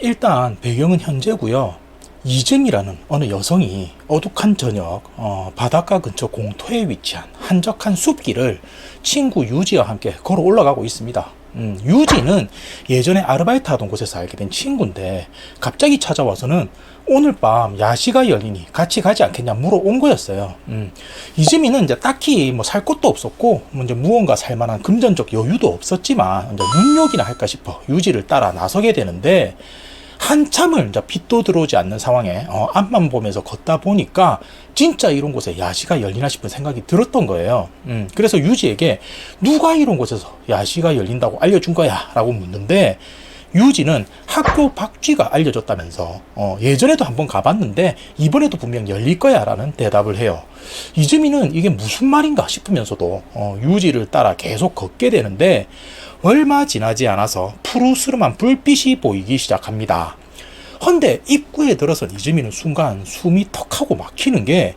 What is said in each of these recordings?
일단 배경은 현재고요. 이즘이라는 어느 여성이 어둑한 저녁 바닷가 근처 공터에 위치한 한적한 숲길을 친구 유지와 함께 걸어 올라가고 있습니다. 유지는 예전에 아르바이트 하던 곳에서 알게 된 친구인데 갑자기 찾아와서는 오늘 밤 야시가 열리니 같이 가지 않겠냐 물어온 거였어요. 이즈미는 이제 딱히 뭐 살 것도 없었고 뭐 이제 무언가 살 만한 금전적 여유도 없었지만 이제 눈욕이나 할까 싶어 유지를 따라 나서게 되는데, 한참을 이제 빛도 들어오지 않는 상황에 앞만 보면서 걷다 보니까 진짜 이런 곳에 야시가 열리나 싶은 생각이 들었던 거예요. 그래서 유지에게 누가 이런 곳에서 야시가 열린다고 알려준 거야? 라고 묻는데, 유지는 학교 박쥐가 알려줬다면서 예전에도 한번 가봤는데 이번에도 분명 열릴 거야 라는 대답을 해요. 이즈미는 이게 무슨 말인가 싶으면서도 유지를 따라 계속 걷게 되는데, 얼마 지나지 않아서 푸르스름한 불빛이 보이기 시작합니다. 헌데 입구에 들어선 이즈미는 순간 숨이 턱하고 막히는 게,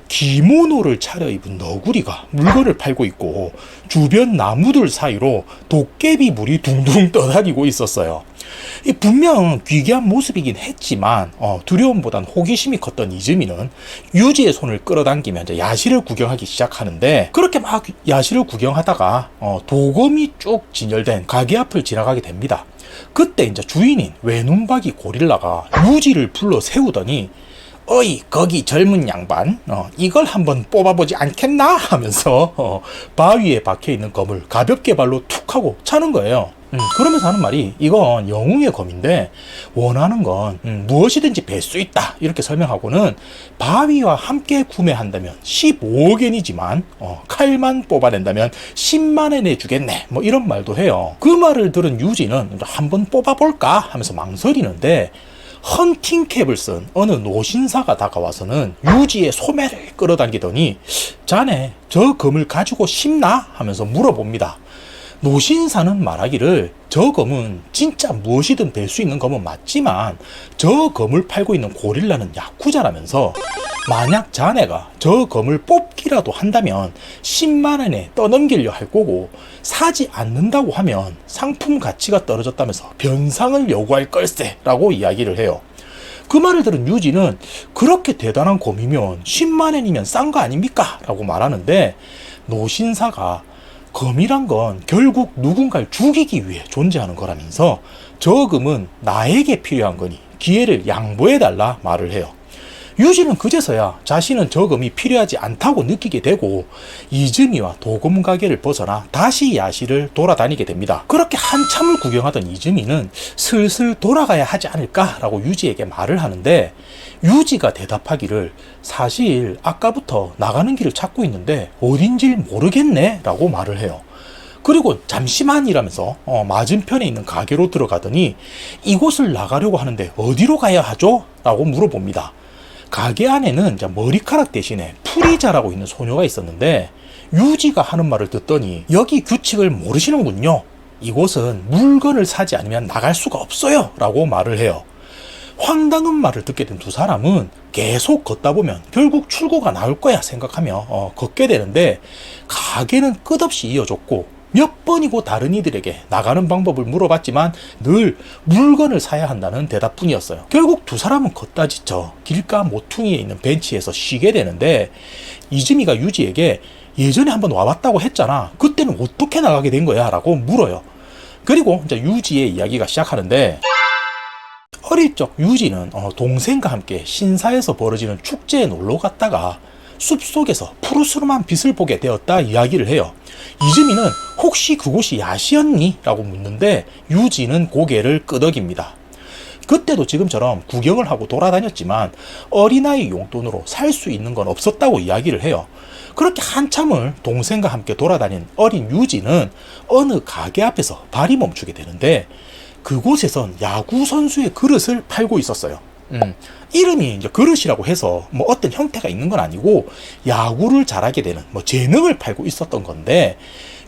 기모노를 차려입은 너구리가 물건을 팔고 있고 주변 나무들 사이로 도깨비 물이 둥둥 떠다니고 있었어요. 분명 귀귀한 모습이긴 했지만 두려움보단 호기심이 컸던 이즈미는 유지의 손을 끌어당기며 이제 야시를 구경하기 시작하는데, 그렇게 막 야시를 구경하다가 도검이 쭉 진열된 가게 앞을 지나가게 됩니다. 그때 이제 주인인 외눈박이 고릴라가 유지를 불러 세우더니, 어이 거기 젊은 양반, 이걸 한번 뽑아보지 않겠나 하면서 바위에 박혀있는 검을 가볍게 발로 툭 하고 차는 거예요. 그러면서 하는 말이, 이건 영웅의 검인데 원하는 건 무엇이든지 뵐 수 있다 이렇게 설명하고는, 바위와 함께 구매한다면 15억엔이지만 칼만 뽑아낸다면 10만엔 내주겠네 뭐 이런 말도 해요. 그 말을 들은 유지는 한번 뽑아볼까 하면서 망설이는데, 헌팅캡을 쓴 어느 노신사가 다가와서는 유지의 소매를 끌어당기더니, 자네 저 검을 가지고 싶나? 하면서 물어봅니다. 노신사는 말하기를, 저 검은 진짜 무엇이든 뵐 수 있는 검은 맞지만 저 검을 팔고 있는 고릴라는 야쿠자라면서, 만약 자네가 저 검을 뽑기라도 한다면 10만원에 떠넘기려 할 거고, 사지 않는다고 하면 상품 가치가 떨어졌다면서 변상을 요구할 걸세 라고 이야기를 해요. 그 말을 들은 유지는, 그렇게 대단한 검이면 10만원이면 싼 거 아닙니까? 라고 말하는데, 노신사가 검이란 건 결국 누군가를 죽이기 위해 존재하는 거라면서, 저 검은 나에게 필요한 거니 기회를 양보해달라 말을 해요. 유지는 그제서야 자신은 저 검이 필요하지 않다고 느끼게 되고, 이즈미와 도검 가게를 벗어나 다시 야시를 돌아다니게 됩니다. 그렇게 한참을 구경하던 이즈미는 슬슬 돌아가야 하지 않을까라고 유지에게 말을 하는데, 유지가 대답하기를, 사실 아까부터 나가는 길을 찾고 있는데 어딘지 모르겠네 라고 말을 해요. 그리고 잠시만이라면서 맞은편에 있는 가게로 들어가더니, 이곳을 나가려고 하는데 어디로 가야 하죠? 라고 물어봅니다. 가게 안에는 머리카락 대신에 풀이 자라고 있는 소녀가 있었는데, 유지가 하는 말을 듣더니, 여기 규칙을 모르시는군요. 이곳은 물건을 사지 않으면 나갈 수가 없어요 라고 말을 해요. 황당한 말을 듣게 된 두 사람은 계속 걷다 보면 결국 출구가 나올 거야 생각하며 걷게 되는데, 가게는 끝없이 이어졌고 몇 번이고 다른 이들에게 나가는 방법을 물어봤지만 늘 물건을 사야 한다는 대답뿐이었어요. 결국 두 사람은 걷다 지쳐 길가 모퉁이에 있는 벤치에서 쉬게 되는데, 이즈미가 유지에게 예전에 한번 와봤다고 했잖아, 그때는 어떻게 나가게 된 거야? 라고 물어요. 그리고 이제 유지의 이야기가 시작하는데, 어릴 적 유지는 동생과 함께 신사에서 벌어지는 축제에 놀러 갔다가 숲속에서 푸르스름한 빛을 보게 되었다 이야기를 해요. 이즈미는 혹시 그곳이 야시였니? 라고 묻는데, 유지는 고개를 끄덕입니다. 그때도 지금처럼 구경을 하고 돌아다녔지만 어린아이 용돈으로 살 수 있는 건 없었다고 이야기를 해요. 그렇게 한참을 동생과 함께 돌아다닌 어린 유지는 어느 가게 앞에서 발이 멈추게 되는데, 그곳에선 야구 선수의 그릇을 팔고 있었어요. 이름이 이제 그릇이라고 해서 뭐 어떤 형태가 있는 건 아니고 야구를 잘하게 되는 뭐 재능을 팔고 있었던 건데,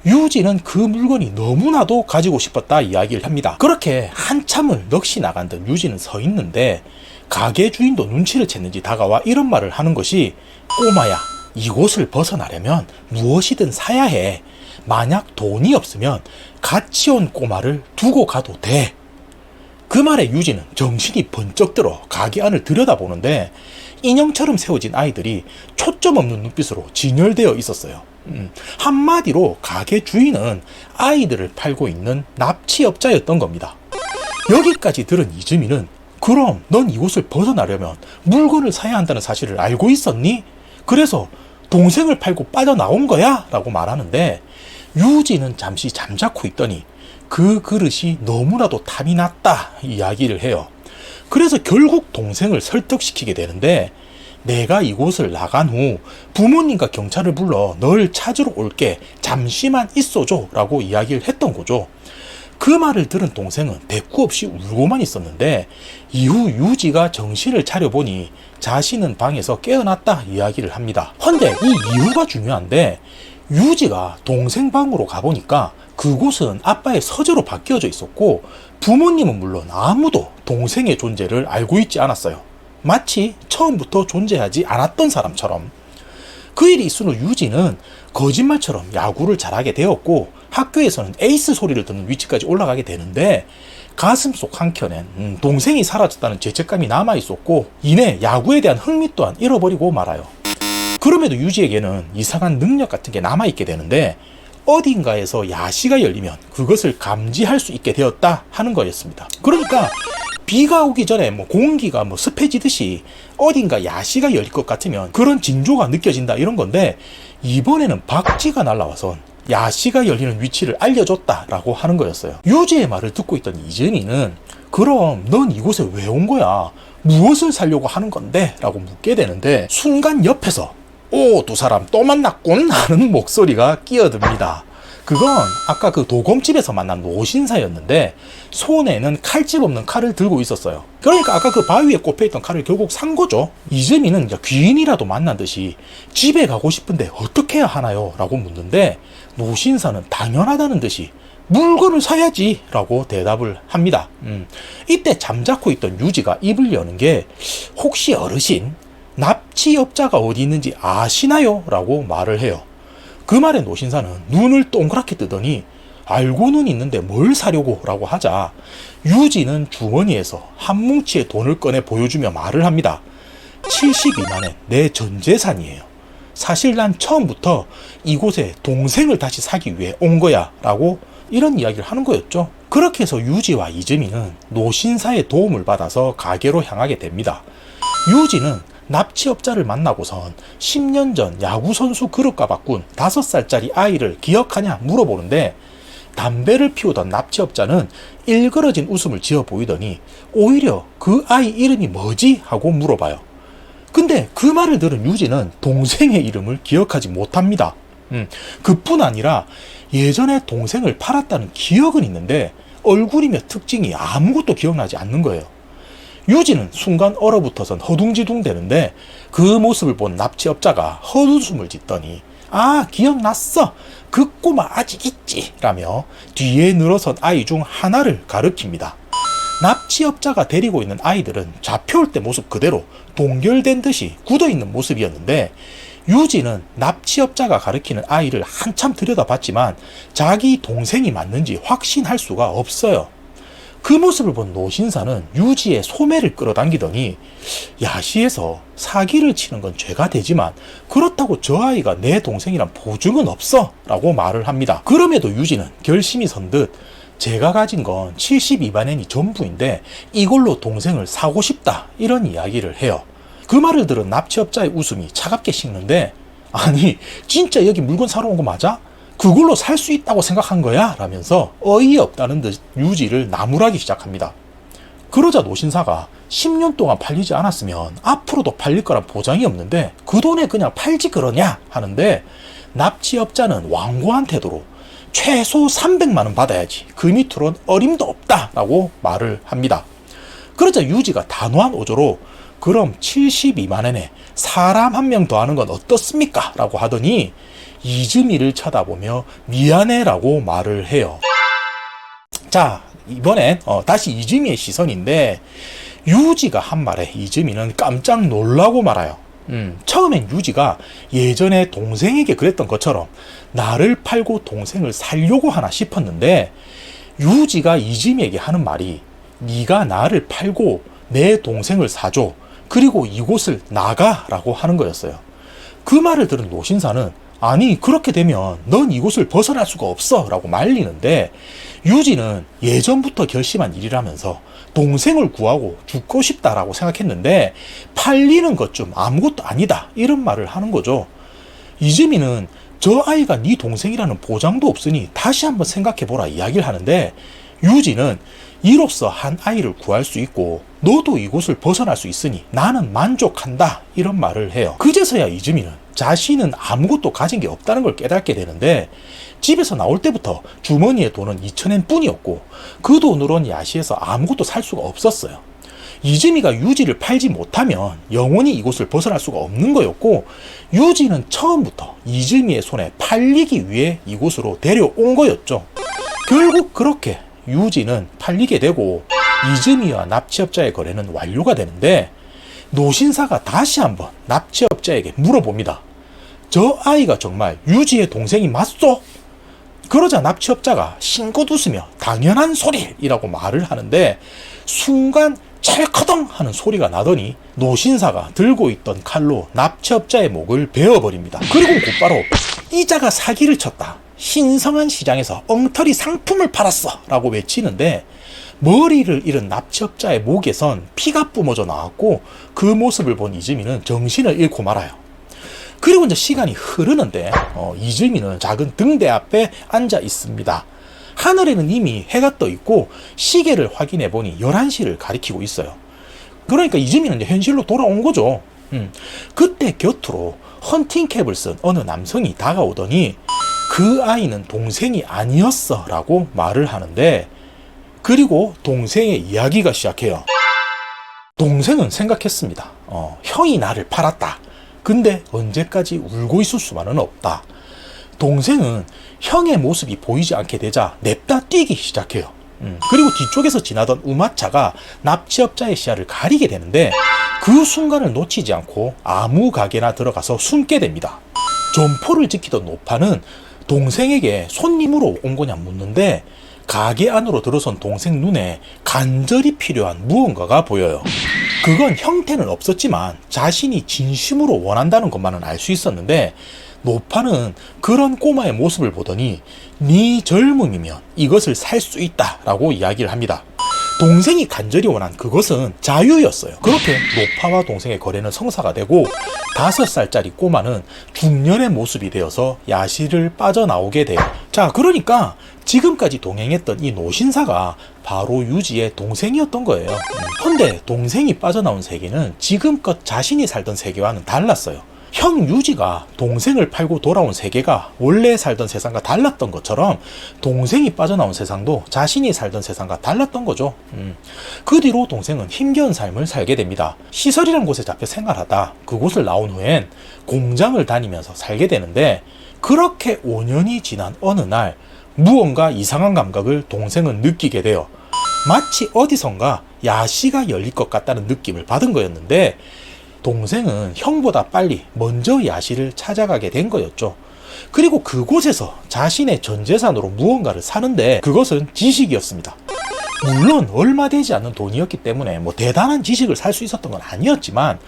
유지는 그 물건이 너무나도 가지고 싶었다 이야기를 합니다. 그렇게 한참을 넋이 나간 듯 유지는 서 있는데, 가게 주인도 눈치를 챘는지 다가와 이런 말을 하는 것이, 꼬마야, 이곳을 벗어나려면 무엇이든 사야 해. 만약 돈이 없으면 같이 온 꼬마를 두고 가도 돼. 그 말에 유지는 정신이 번쩍 들어 가게 안을 들여다보는데 인형처럼 세워진 아이들이 초점 없는 눈빛으로 진열되어 있었어요. 한마디로 가게 주인은 아이들을 팔고 있는 납치업자였던 겁니다. 여기까지 들은 이즈미는 그럼 넌 이곳을 벗어나려면 물건을 사야 한다는 사실을 알고 있었니? 그래서 동생을 팔고 빠져나온 거야? 라고 말하는데 유지는 잠시 잠자코 있더니 그 그릇이 너무나도 탐이 났다 이야기를 해요. 그래서 결국 동생을 설득시키게 되는데 내가 이곳을 나간 후 부모님과 경찰을 불러 널 찾으러 올게 잠시만 있어줘 라고 이야기를 했던 거죠. 그 말을 들은 동생은 대꾸 없이 울고만 있었는데 이후 유지가 정신을 차려보니 자신은 방에서 깨어났다 이야기를 합니다. 헌데 이 이유가 중요한데 유지가 동생 방으로 가보니까 그곳은 아빠의 서재로 바뀌어져 있었고 부모님은 물론 아무도 동생의 존재를 알고 있지 않았어요. 마치 처음부터 존재하지 않았던 사람처럼. 그 일이 있은 후 유지는 거짓말처럼 야구를 잘하게 되었고 학교에서는 에이스 소리를 듣는 위치까지 올라가게 되는데 가슴속 한켠엔 동생이 사라졌다는 죄책감이 남아있었고 이내 야구에 대한 흥미 또한 잃어버리고 말아요. 그럼에도 유지에게는 이상한 능력 같은 게 남아있게 되는데 어딘가에서 야시가 열리면 그것을 감지할 수 있게 되었다 하는 거였습니다. 그러니까 비가 오기 전에 공기가 습해지듯이 어딘가 야시가 열릴 것 같으면 그런 징조가 느껴진다 이런 건데 이번에는 박쥐가 날라와서 야시가 열리는 위치를 알려줬다라고 하는 거였어요. 유지의 말을 듣고 있던 이즈미는 그럼 넌 이곳에 왜 온 거야? 무엇을 살려고 하는 건데? 라고 묻게 되는데 순간 옆에서 오, 두 사람 또 만났군 하는 목소리가 끼어듭니다. 그건 아까 그 도검집에서 만난 노신사였는데 손에는 칼집 없는 칼을 들고 있었어요. 그러니까 아까 그 바위에 꼽혀있던 칼을 결국 산 거죠. 이즈미는 귀인이라도 만난 듯이 집에 가고 싶은데 어떻게 해야 하나요? 라고 묻는데 노신사는 당연하다는 듯이 물건을 사야지 라고 대답을 합니다. 이때 잠자코 있던 유지가 입을 여는 게 혹시 어르신 납치업자가 어디 있는지 아시나요? 라고 말을 해요. 그 말에 노신사는 눈을 동그랗게 뜨더니 알고는 있는데 뭘 사려고? 라고 하자 유지는 주머니에서 한 뭉치의 돈을 꺼내 보여주며 말을 합니다. 72만엔 내 전 재산이에요. 사실 난 처음부터 이곳에 동생을 다시 사기 위해 온 거야 라고 이런 이야기를 하는 거였죠. 그렇게 해서 유지와 이즈미는 노신사의 도움을 받아서 가게로 향하게 됩니다. 유지는 납치업자를 만나고선 10년 전 야구선수 그릇과 바꾼 5살짜리 아이를 기억하냐 물어보는데 담배를 피우던 납치업자는 일그러진 웃음을 지어 보이더니 오히려 그 아이 이름이 뭐지? 하고 물어봐요. 근데 그 말을 들은 유지는 동생의 이름을 기억하지 못합니다. 그뿐 아니라 예전에 동생을 팔았다는 기억은 있는데 얼굴이며 특징이 아무것도 기억나지 않는 거예요. 유지는 순간 얼어붙어선 허둥지둥 되는데 그 모습을 본 납치업자가 헛웃음을 짓더니 아 기억났어 그 꼬마 아직 있지 라며 뒤에 늘어선 아이 중 하나를 가리킵니다. 납치업자가 데리고 있는 아이들은 잡혀올 때 모습 그대로 동결된 듯이 굳어있는 모습이었는데 유지는 납치업자가 가리키는 아이를 한참 들여다봤지만 자기 동생이 맞는지 확신할 수가 없어요. 그 모습을 본 노신사는 유지의 소매를 끌어당기더니 야시에서 사기를 치는 건 죄가 되지만 그렇다고 저 아이가 내 동생이란 보증은 없어 라고 말을 합니다. 그럼에도 유지는 결심이 선 듯 제가 가진 건 72만엔이 전부인데 이걸로 동생을 사고 싶다 이런 이야기를 해요. 그 말을 들은 납치업자의 웃음이 차갑게 식는데 아니 진짜 여기 물건 사러 온 거 맞아? 그걸로 살 수 있다고 생각한 거야? 라면서 어이없다는 듯 유지를 나무라기 시작합니다. 그러자 노신사가 10년 동안 팔리지 않았으면 앞으로도 팔릴 거란 보장이 없는데 그 돈에 그냥 팔지 그러냐? 하는데 납치업자는 완고한 태도로 최소 300만 원 받아야지 그 밑으론 어림도 없다 라고 말을 합니다. 그러자 유지가 단호한 어조로 그럼 72만 원에 사람 한 명 더 하는 건 어떻습니까? 라고 하더니 이즈미를 쳐다보며 미안해 라고 말을 해요. 자 이번엔 다시 이즈미의 시선인데 유지가 한 말에 이즈미는 깜짝 놀라고 말아요. 처음엔 유지가 예전에 동생에게 그랬던 것처럼 나를 팔고 동생을 살려고 하나 싶었는데 유지가 이즈미에게 하는 말이 네가 나를 팔고 내 동생을 사줘. 그리고 이곳을 나가라고 하는 거였어요. 그 말을 들은 노신사는 아니 그렇게 되면 넌 이곳을 벗어날 수가 없어 라고 말리는데, 유지는 예전부터 결심한 일이라면서 동생을 구하고 죽고 싶다라고 생각했는데 팔리는 것 좀 아무것도 아니다 이런 말을 하는 거죠. 이즈미는 저 아이가 네 동생이라는 보장도 없으니 다시 한번 생각해보라 이야기를 하는데, 유지는 이로써 한 아이를 구할 수 있고 너도 이곳을 벗어날 수 있으니 나는 만족한다 이런 말을 해요. 그제서야 이즈미는 자신은 아무것도 가진 게 없다는 걸 깨닫게 되는데, 집에서 나올 때부터 주머니에 돈은 2,000엔 뿐이었고 그 돈으로는 야시에서 아무것도 살 수가 없었어요. 이즈미가 유지를 팔지 못하면 영원히 이곳을 벗어날 수가 없는 거였고, 유지는 처음부터 이즈미의 손에 팔리기 위해 이곳으로 데려온 거였죠. 결국 그렇게 유지는 팔리게 되고 이즈미와 납치업자의 거래는 완료가 되는데, 노신사가 다시 한번 납치업자에게 물어봅니다. 저 아이가 정말 유지의 동생이 맞소? 그러자 납치업자가 싱긋 웃으며 당연한 소리라고 말을 하는데, 순간 찰커덩 하는 소리가 나더니 노신사가 들고 있던 칼로 납치업자의 목을 베어버립니다. 그리고 곧바로 이자가 사기를 쳤다, 신성한 시장에서 엉터리 상품을 팔았어 라고 외치는데, 머리를 잃은 납치업자의 목에선 피가 뿜어져 나왔고 그 모습을 본 이즈미는 정신을 잃고 말아요. 그리고 이제 시간이 흐르는데 이즈미는 작은 등대 앞에 앉아 있습니다. 하늘에는 이미 해가 떠 있고 시계를 확인해 보니 11시를 가리키고 있어요. 그러니까 이즈미는 이제 현실로 돌아온 거죠. 그때 곁으로 헌팅캡을 쓴 어느 남성이 다가오더니 그 아이는 동생이 아니었어 라고 말을 하는데, 그리고 동생의 이야기가 시작해요. 동생은 생각했습니다. 형이 나를 팔았다. 근데 언제까지 울고 있을 수만은 없다. 동생은 형의 모습이 보이지 않게 되자 냅다 뛰기 시작해요. 그리고 뒤쪽에서 지나던 우마차가 납치업자의 시야를 가리게 되는데, 그 순간을 놓치지 않고 아무 가게나 들어가서 숨게 됩니다. 점포를 지키던 노파는 동생에게 손님으로 온 거냐 묻는데, 가게 안으로 들어선 동생 눈에 간절히 필요한 무언가가 보여요. 그건 형태는 없었지만 자신이 진심으로 원한다는 것만은 알 수 있었는데, 노파는 그런 꼬마의 모습을 보더니 네 젊음이면 이것을 살 수 있다 라고 이야기를 합니다. 동생이 간절히 원한 그것은 자유였어요. 그렇게 노파와 동생의 거래는 성사가 되고 5살짜리 꼬마는 중년의 모습이 되어서 야시를 빠져나오게 돼요. 자, 그러니까 지금까지 동행했던 이 노신사가 바로 유지의 동생이었던 거예요. 그런데 동생이 빠져나온 세계는 지금껏 자신이 살던 세계와는 달랐어요. 형 유지가 동생을 팔고 돌아온 세계가 원래 살던 세상과 달랐던 것처럼 동생이 빠져나온 세상도 자신이 살던 세상과 달랐던 거죠. 그 뒤로 동생은 힘겨운 삶을 살게 됩니다. 시설이란 곳에 잡혀 생활하다 그곳을 나온 후엔 공장을 다니면서 살게 되는데, 그렇게 5년이 지난 어느 날 무언가 이상한 감각을 동생은 느끼게 돼요. 마치 어디선가 야시가 열릴 것 같다는 느낌을 받은 거였는데, 동생은 형보다 빨리 먼저 야시를 찾아가게 된 거였죠. 그리고 그곳에서 자신의 전 재산으로 무언가를 사는데, 그것은 지식이었습니다. 물론 얼마 되지 않는 돈이었기 때문에 대단한 지식을 살 수 있었던 건 아니었지만,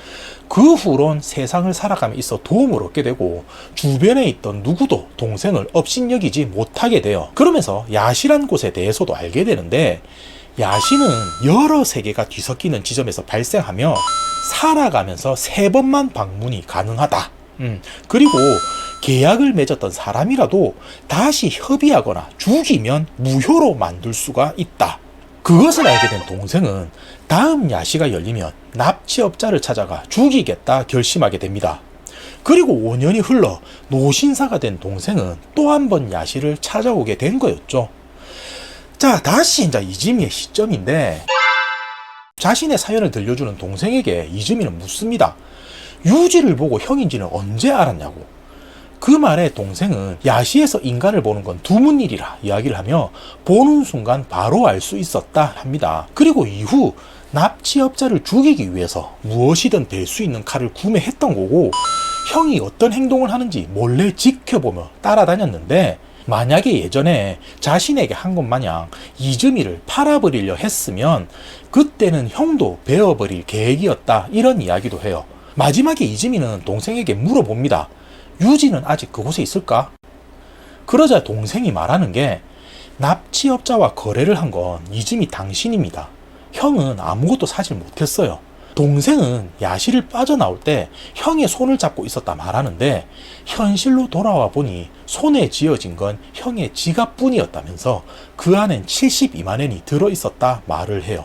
그 후론 세상을 살아감에 있어 도움을 얻게 되고 주변에 있던 누구도 동생을 업신여기지 못하게 돼요. 그러면서 야시란 곳에 대해서도 알게 되는데, 야시는 여러 세계가 뒤섞이는 지점에서 발생하며 살아가면서 3번만 방문이 가능하다. 그리고 계약을 맺었던 사람이라도 다시 협의하거나 죽이면 무효로 만들 수가 있다. 그것을 알게 된 동생은 다음 야시가 열리면 납치업자를 찾아가 죽이겠다 결심하게 됩니다. 그리고 5년이 흘러 노신사가 된 동생은 또 한 번 야시를 찾아오게 된 거였죠. 자, 다시 이제 이즈미의 시점인데, 자신의 사연을 들려주는 동생에게 이즈미는 묻습니다. 유지를 보고 형인지는 언제 알았냐고. 그 말에 동생은 야시에서 인간을 보는 건 드문 일이라 이야기를 하며 보는 순간 바로 알 수 있었다 합니다. 그리고 이후 납치업자를 죽이기 위해서 무엇이든 될 수 있는 칼을 구매했던 거고, 형이 어떤 행동을 하는지 몰래 지켜보며 따라다녔는데, 만약에 예전에 자신에게 한 것 마냥 이즈미를 팔아버리려 했으면 그때는 형도 베어버릴 계획이었다, 이런 이야기도 해요. 마지막에 이즈미는 동생에게 물어봅니다. 유지는 아직 그곳에 있을까? 그러자 동생이 말하는 게, 납치업자와 거래를 한 건 이즈미 당신입니다. 형은 아무것도 사질 못했어요. 동생은 야실을 빠져나올 때 형의 손을 잡고 있었다 말하는데, 현실로 돌아와 보니 손에 쥐어진 건 형의 지갑뿐이었다면서 그 안엔 72만 엔이 들어있었다 말을 해요.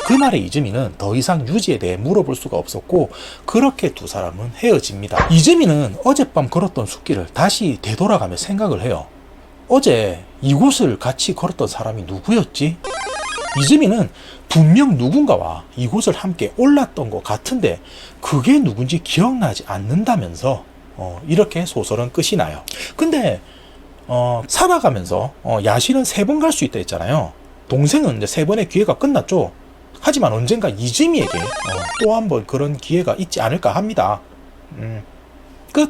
그 말에 이즈미는 더 이상 유지에 대해 물어볼 수가 없었고, 그렇게 두 사람은 헤어집니다. 이즈미는 어젯밤 걸었던 숲길을 다시 되돌아가며 생각을 해요. 어제 이곳을 같이 걸었던 사람이 누구였지? 이즈미는 분명 누군가와 이곳을 함께 올랐던 것 같은데 그게 누군지 기억나지 않는다면서 이렇게 소설은 끝이 나요. 근데 살아가면서 야실은 3번 갈 수 있다 했잖아요. 동생은 이제 3번의 기회가 끝났죠. 하지만 언젠가 이즈미에게 또 한 번 그런 기회가 있지 않을까 합니다.